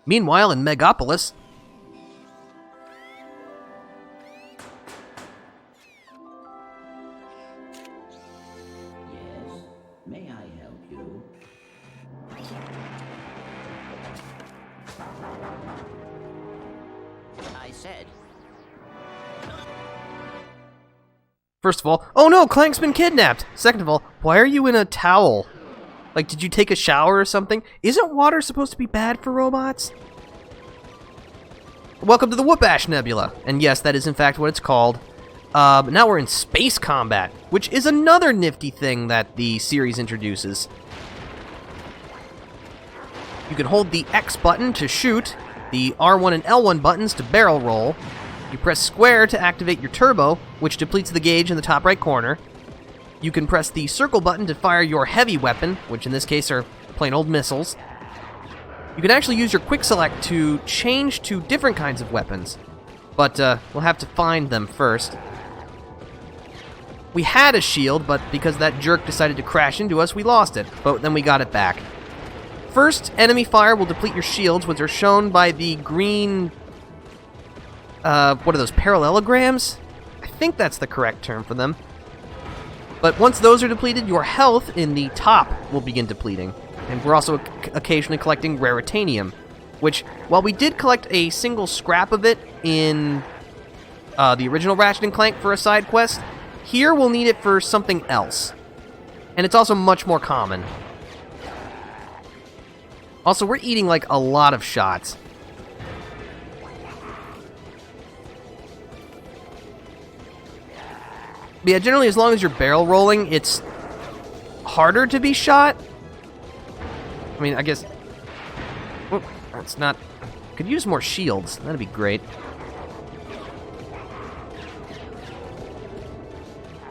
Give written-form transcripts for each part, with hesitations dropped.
Meanwhile, in Megapolis... Yes, may I help you? I said... First of all, oh no, Clank's been kidnapped! Second of all, why are you in a towel? Like, did you take a shower or something? Isn't water supposed to be bad for robots? Welcome to the Whoop-Ash Nebula. And yes, that is in fact what it's called. But now we're in space combat, which is another nifty thing that the series introduces. You can hold the X button to shoot, the R1 and L1 buttons to barrel roll. You press square to activate your turbo, which depletes the gauge in the top right corner. You can press the circle button to fire your heavy weapon, which in this case are plain old missiles. You can actually use your quick select to change to different kinds of weapons, but we'll have to find them first. We had a shield, but because that jerk decided to crash into us, we lost it, but then we got it back. First, enemy fire will deplete your shields, which are shown by the green... what are those, parallelograms? I think that's the correct term for them. But once those are depleted, your health in the top will begin depleting. And we're also occasionally collecting raritanium, which, while we did collect a single scrap of it in the original Ratchet Clank for a side quest, here we'll need it for something else. And it's also much more common. Also, we're eating, like, a lot of shots. But yeah, generally, as long as you're barrel rolling, it's harder to be shot. I mean, I guess... Oh, that's not... Could use more shields. That'd be great.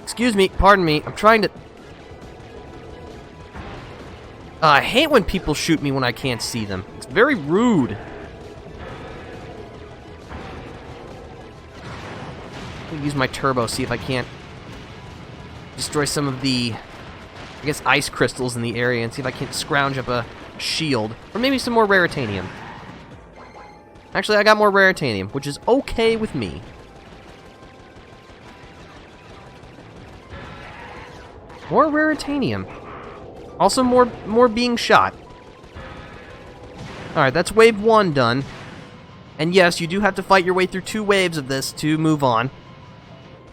Excuse me, pardon me. I'm trying to... I hate when people shoot me when I can't see them. It's very rude. I'm gonna use my turbo, see if I can't destroy some of the, I guess, ice crystals in the area and see if I can't scrounge up a shield. Or maybe some more raritanium. Actually, I got more raritanium, which is okay with me. More raritanium. Also more being shot. Alright, that's wave 1 done. And yes, you do have to fight your way through 2 waves of this to move on.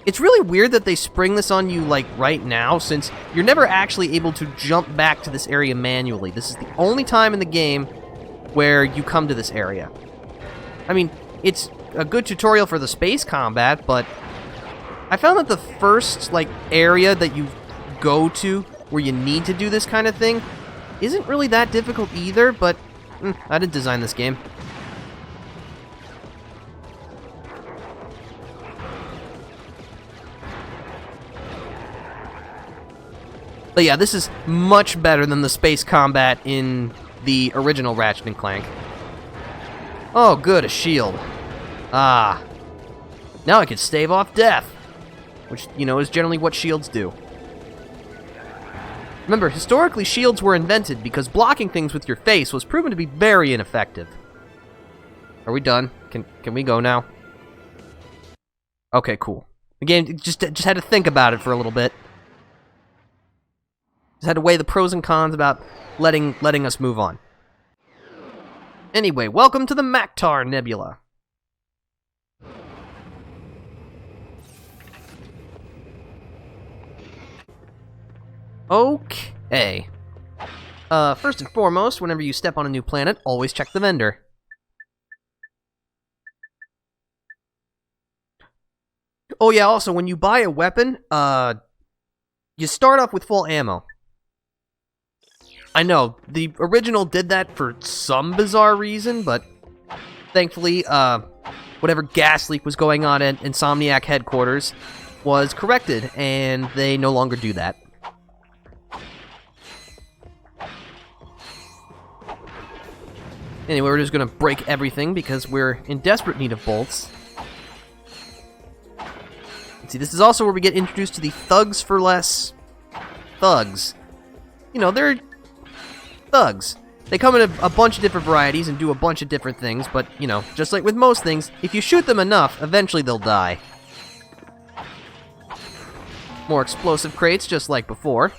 It's really weird that they spring this on you, like, right now, since you're never actually able to jump back to this area manually. This is the only time in the game where you come to this area. I mean, it's a good tutorial for the space combat, but I found that the first, like, area that you go to where you need to do this kind of thing isn't really that difficult either, but I didn't design this game. But yeah, this is much better than the space combat in the original Ratchet Clank. Oh, good, a shield. Ah. Now I can stave off death. Which, you know, is generally what shields do. Remember, historically, shields were invented because blocking things with your face was proven to be very ineffective. Are we done? Can we go now? Okay, cool. The game just had to think about it for a little bit. Just had to weigh the pros and cons about letting us move on. Anyway, welcome to the Maktar Nebula. Okay. First and foremost, whenever you step on a new planet, always check the vendor. Oh yeah, also, when you buy a weapon, you start off with full ammo. I know, the original did that for some bizarre reason, but thankfully, whatever gas leak was going on at Insomniac headquarters was corrected, and they no longer do that. Anyway, we're just gonna break everything because we're in desperate need of bolts. Let's see, this is also where we get introduced to the Thugs for Less thugs. You know, they're thugs. They come in a bunch of different varieties and do a bunch of different things, but, you know, just like with most things, if you shoot them enough, eventually they'll die. More explosive crates, just like before.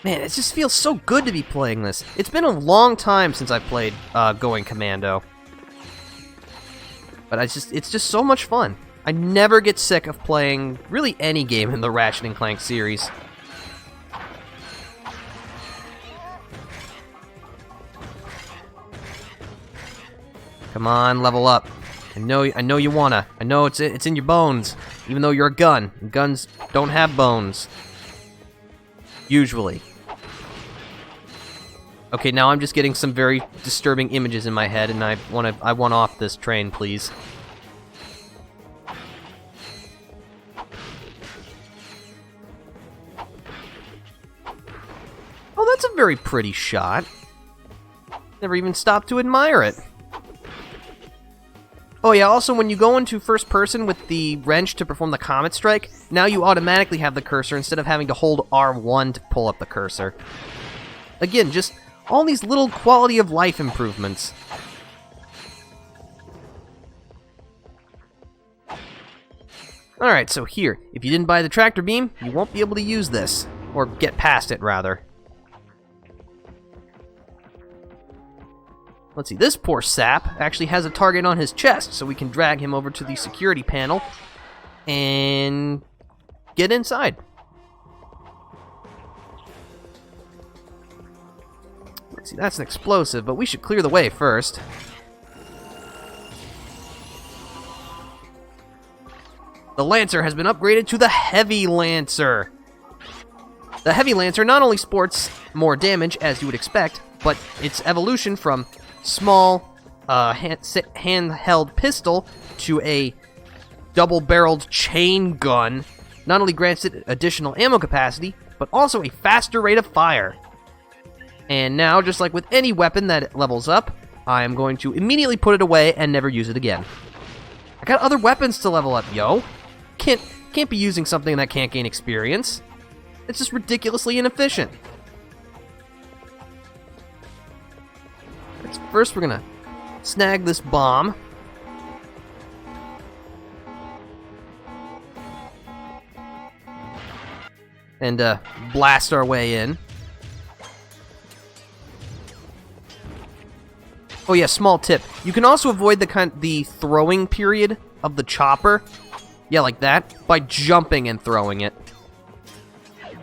Man, it just feels so good to be playing this. It's been a long time since I played Going Commando. But it's just so much fun. I never get sick of playing really any game in the Ratchet & Clank series. Come on, level up. I know you wanna. I know it's in your bones, even though you're a gun. Guns don't have bones. Usually. Okay, now I'm just getting some very disturbing images in my head, and I want off this train, please. Oh, that's a very pretty shot. Never even stopped to admire it. Oh yeah, also when you go into first person with the wrench to perform the Comet Strike, now you automatically have the cursor instead of having to hold R1 to pull up the cursor. Again, just all these little quality of life improvements. Alright, so here, if you didn't buy the tractor beam, you won't be able to use this. Or get past it, rather. Let's see, this poor sap actually has a target on his chest, so we can drag him over to the security panel and get inside. Let's see, that's an explosive, but we should clear the way first. The Lancer has been upgraded to the Heavy Lancer. The Heavy Lancer not only sports more damage, as you would expect, but its evolution from small handheld pistol to a double-barreled chain gun not only grants it additional ammo capacity, but also a faster rate of fire. And now, just like with any weapon that levels up, I am going to immediately put it away and never use it again. I got other weapons to level up, yo. Can't be using something that can't gain experience. It's just ridiculously inefficient. First, we're gonna snag this bomb. And blast our way in. Oh yeah, small tip. You can also avoid the throwing period of the chopper. Yeah, like that, by jumping and throwing it. I'm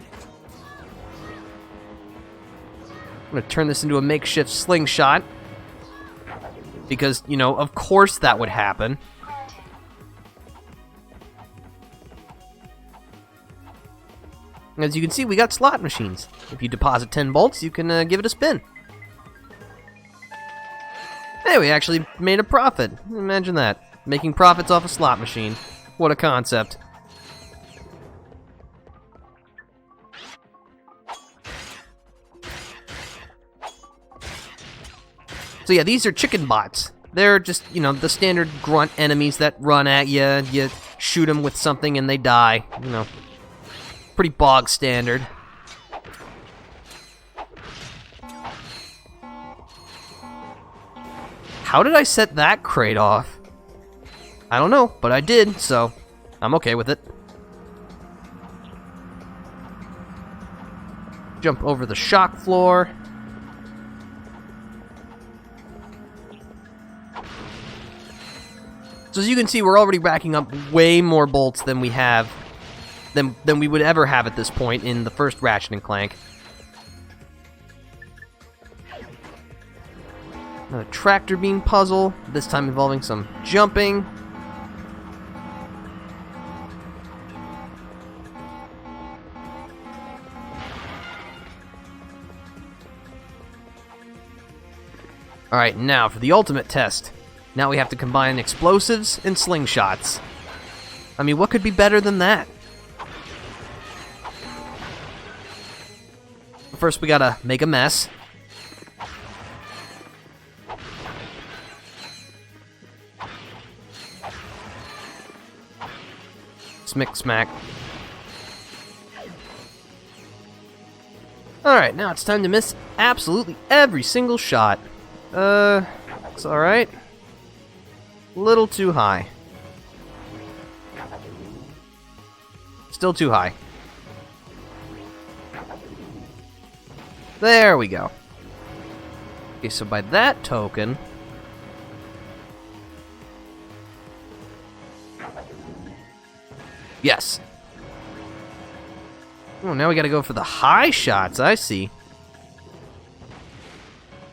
gonna turn this into a makeshift slingshot. Because, you know, of course that would happen. As you can see, we got slot machines. If you deposit 10 bolts, you can give it a spin. Hey, we actually made a profit. Imagine that. Making profits off a slot machine. What a concept. So yeah, these are chicken bots. They're just, you know, the standard grunt enemies that run at you. You shoot them with something and they die. You know, pretty bog standard. How did I set that crate off? I don't know, but I did, so I'm okay with it. Jump over the shock floor. So as you can see, we're already racking up way more bolts than we have, than we would ever have at this point in the first Ratchet & Clank. Another tractor beam puzzle, this time involving some jumping. Alright, now for the ultimate test. Now we have to combine explosives and slingshots. I mean, what could be better than that? First, we gotta make a mess. Smick smack. Alright, now it's time to miss absolutely every single shot. It's alright. Little too high. Still too high. There we go. Okay, so by that token... Yes. Oh, now we gotta go for the high shots, I see.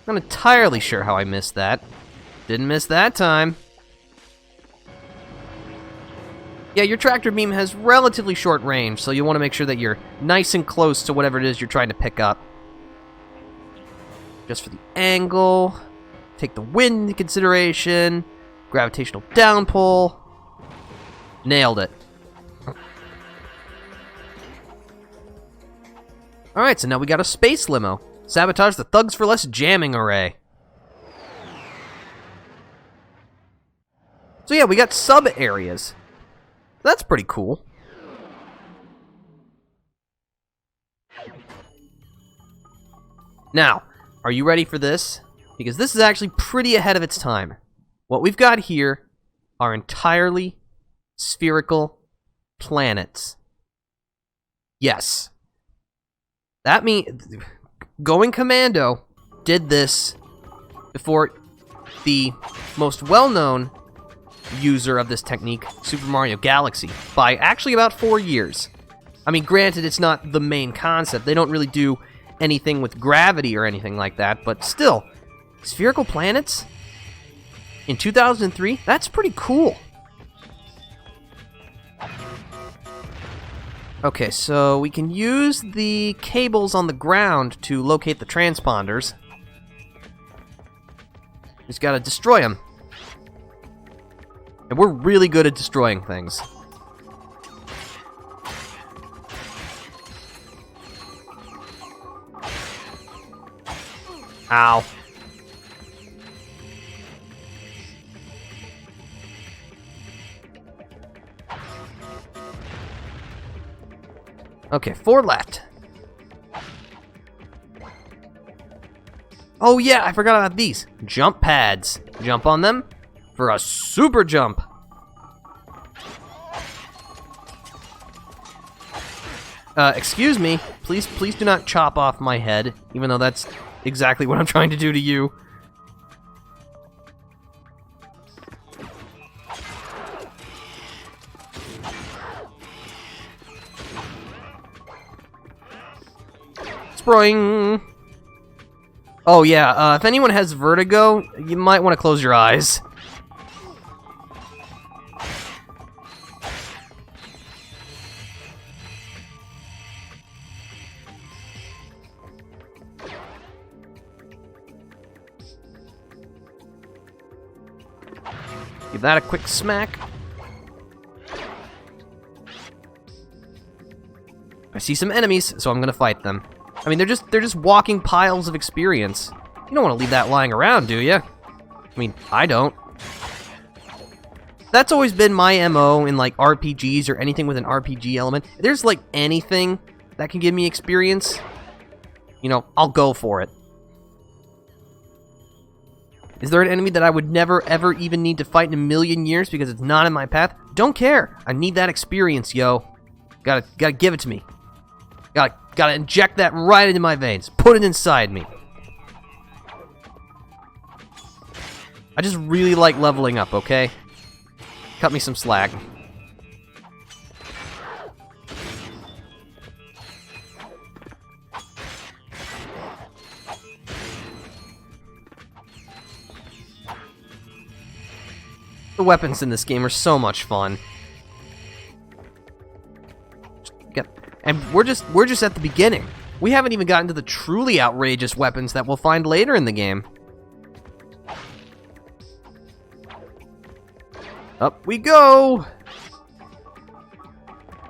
I'm not entirely sure how I missed that. Didn't miss that time. Yeah, your tractor beam has relatively short range, so you want to make sure that you're nice and close to whatever it is you're trying to pick up. Just for the angle, take the wind into consideration, gravitational downpull. Nailed it. Alright, so now we got a space limo. Sabotage the Thugs for Less jamming array. So yeah, we got sub-areas. That's pretty cool. Now, are you ready for this? Because this is actually pretty ahead of its time. What we've got here are entirely spherical planets. Yes. That means going Commando did this before the most well-known user of this technique, Super Mario Galaxy, by actually about 4 years. I mean, granted, it's not the main concept. They don't really do anything with gravity or anything like that, but still, spherical planets in 2003, that's pretty cool. Okay, so we can use the cables on the ground to locate the transponders. Just gotta destroy them. And we're really good at destroying things. Ow. Okay, 4 left. Oh yeah, I forgot about these. Jump pads. Jump on them for a super jump. Excuse me. Please do not chop off my head, even though that's exactly what I'm trying to do to you. Spring. Oh yeah, if anyone has vertigo, you might want to close your eyes. Give that a quick smack. I see some enemies, so I'm gonna fight them. I mean, they're just walking piles of experience. You don't want to leave that lying around, do you? I mean, I don't. That's always been my MO in, like, RPGs or anything with an RPG element. If there's, like, anything that can give me experience, you know, I'll go for it. Is there an enemy that I would never, ever even need to fight in a million years because it's not in my path? Don't care. I need that experience, yo. Gotta give it to me. Gotta inject that right into my veins. Put it inside me. I just really like leveling up, okay? Cut me some slack. The weapons in this game are so much fun. And we're just at the beginning. We haven't even gotten to the truly outrageous weapons that we'll find later in the game. Up we go!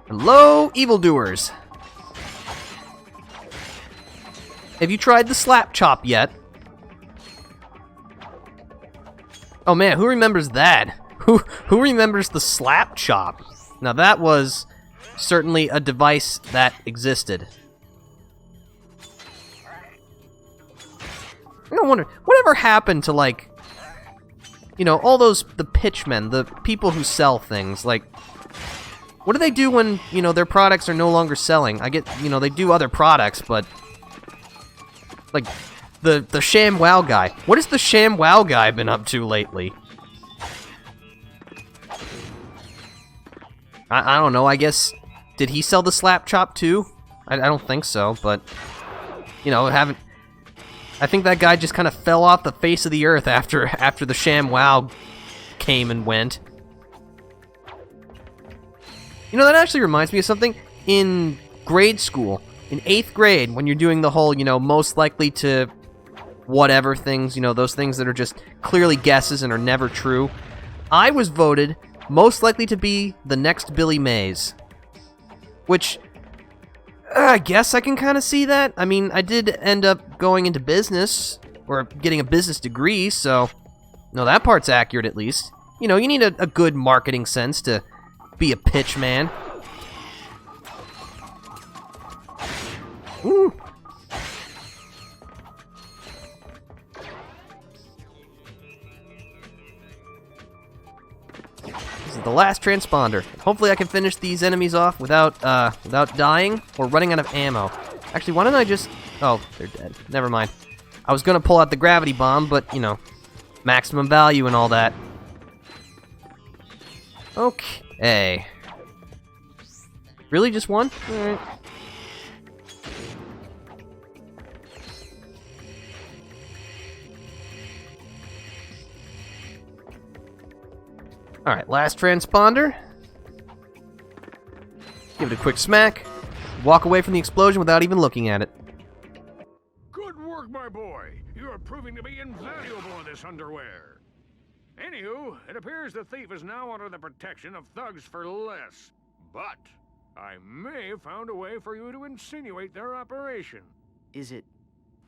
Hello, evildoers. Have you tried the slap chop yet? Oh man, who remembers that? Who remembers the slap chop? Now that was certainly a device that existed. I wonder, whatever happened to, like, you know, all those, the pitchmen, the people who sell things, like, what do they do when, you know, their products are no longer selling? I get, you know, they do other products, but, like, the ShamWow guy. What has the ShamWow guy been up to lately? I don't know, I guess, did he sell the slap chop too? I don't think so, but, you know, I think that guy just kind of fell off the face of the earth after the ShamWow came and went. You know, that actually reminds me of something. In grade school, in 8th grade, when you're doing the whole, you know, most likely to whatever things, you know, those things that are just clearly guesses and are never true, I was voted most likely to be the next Billy Mays. Which, I guess I can kind of see that. I mean, I did end up going into business, or getting a business degree, so, no, that part's accurate at least. You know, you need a good marketing sense to be a pitch man. Ooh. This is the last transponder. Hopefully I can finish these enemies off without dying or running out of ammo. Actually, why don't I just... Oh, they're dead. Never mind. I was gonna pull out the gravity bomb, but, you know, maximum value and all that. Okay. Really, just one? Alright. Alright, last transponder. Give it a quick smack. Walk away from the explosion without even looking at it. Good work, my boy. You are proving to be invaluable in this underwear. Anywho, it appears the thief is now under the protection of thugs for less. But I may have found a way for you to insinuate their operation. Is it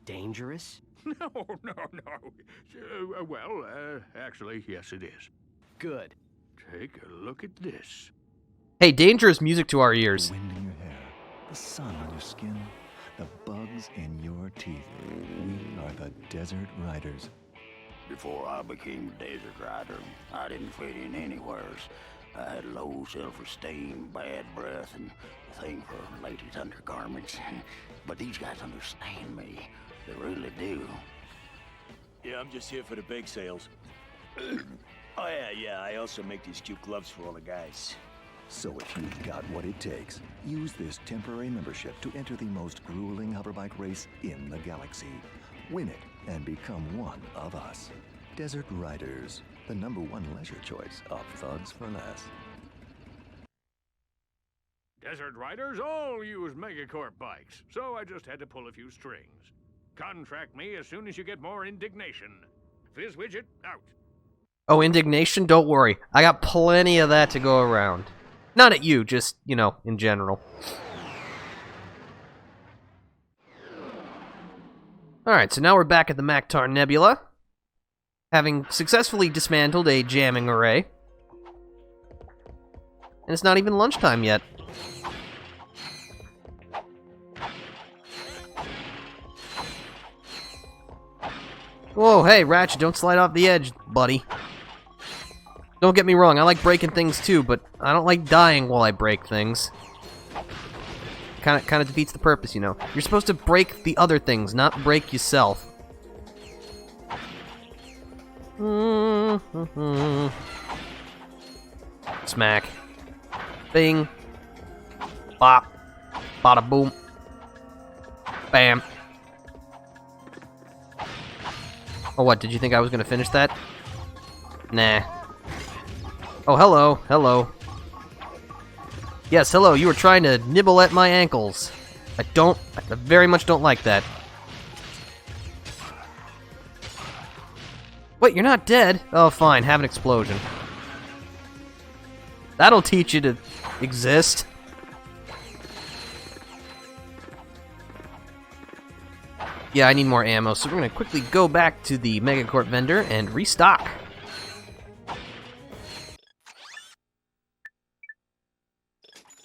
dangerous? No. Actually, yes, it is. Good. Take a look at this. Hey, danger is music to our ears. The wind in your hair, the sun on your skin, the bugs in your teeth. We are the Desert Riders. Before I became a desert rider, I didn't fit in anywheres. I had low self-esteem, bad breath, and a thing for ladies' undergarments. But these guys understand me. They really do. Yeah, I'm just here for the bake sales. Oh, yeah, I also make these cute gloves for all the guys. So if you've got what it takes, use this temporary membership to enter the most grueling hoverbike race in the galaxy. Win it and become one of us. Desert Riders, the #1 leisure choice of thugs for less. Desert riders all use Megacorp bikes, so I just had to pull a few strings. Contract me as soon as you get more indignation. Fizzwidget, out. Oh, indignation? Don't worry. I got plenty of that to go around. Not at you, just, you know, in general. Alright, so now we're back at the Maktar Nebula, having successfully dismantled a jamming array. And it's not even lunchtime yet. Whoa, hey, Ratchet, don't slide off the edge, buddy. Don't get me wrong, I like breaking things too, but I don't like dying while I break things. Kind of defeats the purpose, you know. You're supposed to break the other things, not break yourself. Smack. Bing. Bop. Bada boom. Bam. Oh, what? Did you think I was gonna finish that? Nah. Oh, hello. Hello. Yes, hello. You were trying to nibble at my ankles. I very much don't like that. Wait, you're not dead? Oh, fine. Have an explosion. That'll teach you to exist. Yeah, I need more ammo, so we're gonna quickly go back to the Megacorp vendor and restock.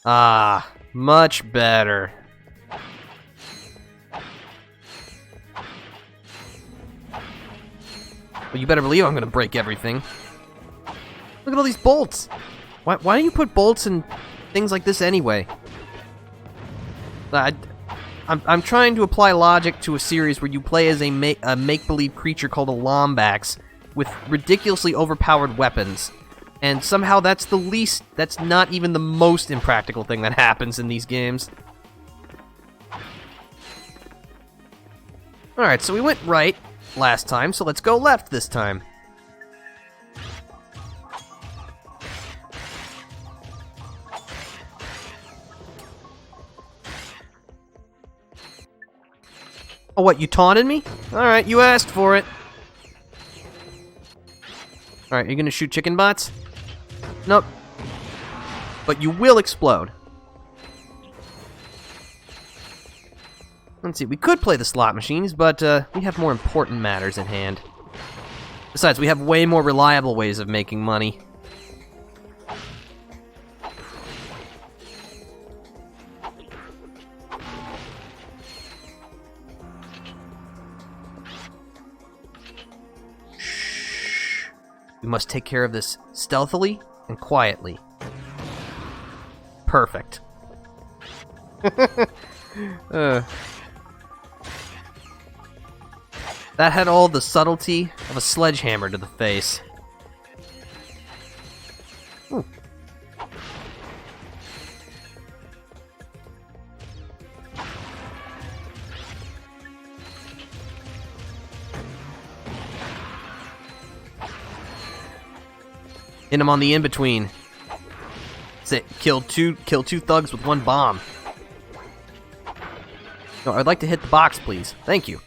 Ah, much better. Well, you better believe I'm gonna break everything. Look at all these bolts. Why do you put bolts in things like this anyway? I'm trying to apply logic to a series where you play as a make-believe creature called a Lombax with ridiculously overpowered weapons. And somehow that's not even the most impractical thing that happens in these games. Alright, so we went right last time, so let's go left this time. Oh, what, you taunted me? Alright, you asked for it. Alright, you're gonna shoot chicken bots? Nope. But you will explode. Let's see, we could play the slot machines, but we have more important matters at hand. Besides, we have way more reliable ways of making money. Shh. We must take care of this stealthily and quietly. Perfect. That had all the subtlety of a sledgehammer to the face. Ooh. Hit him on the in-between. Say, kill two thugs with one bomb. No, I'd like to hit the box, please. Thank you.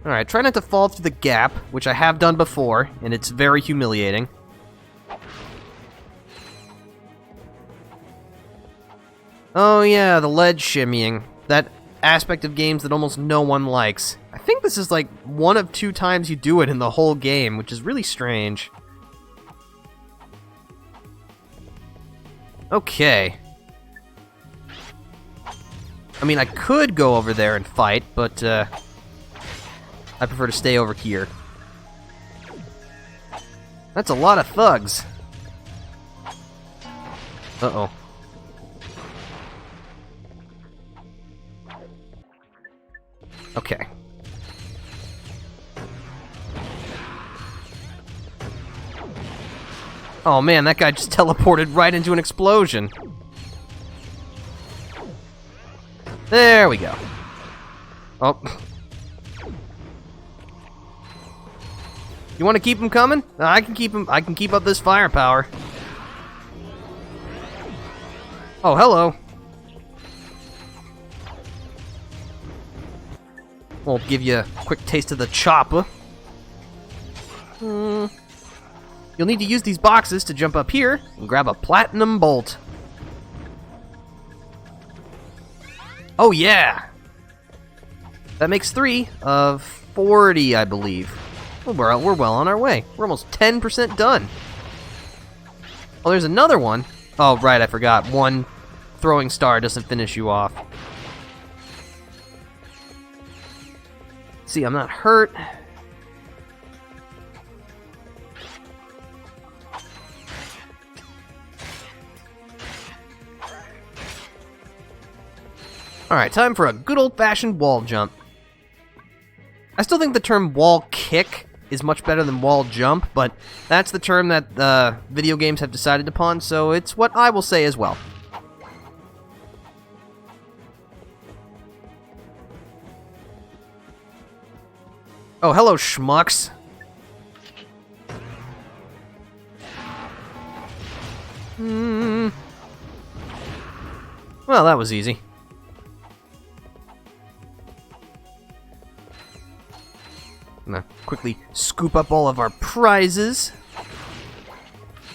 Alright, try not to fall through the gap, which I have done before, and it's very humiliating. Oh yeah, the ledge shimmying. That aspect of games that almost no one likes. I think this is like one of 2 times you do it in the whole game, which is really strange. Okay. I mean, I could go over there and fight, but I prefer to stay over here. That's a lot of thugs. Uh-oh. Okay. Oh man, that guy just teleported right into an explosion. There we go. Oh. You want to keep him coming? I can keep him. I can keep up this firepower. Oh, hello. We'll give you a quick taste of the chopper. You'll need to use these boxes to jump up here and grab a platinum bolt. Oh yeah! That makes 3 of 40, I believe. We're well on our way. We're almost 10% done. Oh, there's another one. Oh, right, I forgot. 1 throwing star doesn't finish you off. See, I'm not hurt. Alright, time for a good old-fashioned wall jump. I still think the term wall kick is much better than wall jump, but that's the term that video games have decided upon, so it's what I will say as well. Oh, hello, schmucks. Well, that was easy. I'm gonna quickly scoop up all of our prizes.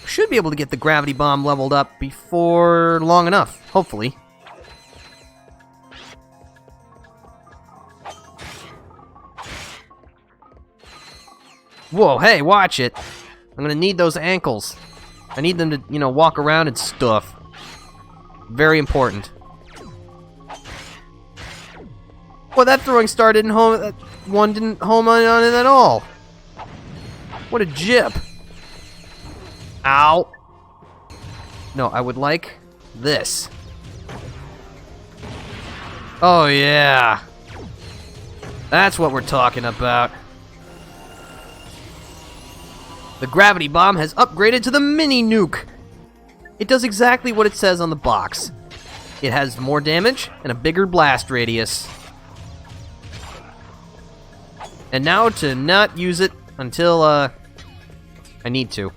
Should be able to get the gravity bomb leveled up before long enough, hopefully. Whoa, hey, watch it. I'm gonna need those ankles. I need them to, you know, walk around and stuff. Very important. Well, that throwing star didn't home... That one didn't home on it at all. What a jip. Ow. No, I would like this. Oh, yeah. That's what we're talking about. The gravity bomb has upgraded to the mini nuke. It does exactly what it says on the box. It has more damage and a bigger blast radius. And now to not use it until, I need to.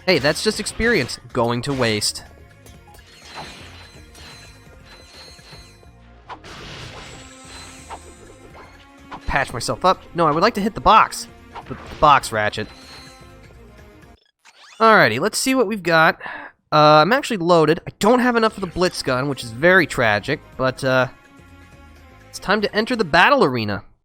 Hey, that's just experience going to waste. Patch myself up. No, I would like to hit the box. The box, Ratchet. Alrighty, let's see what we've got. I'm actually loaded. I don't have enough of the Blitz gun, which is very tragic, but, it's time to enter the battle arena.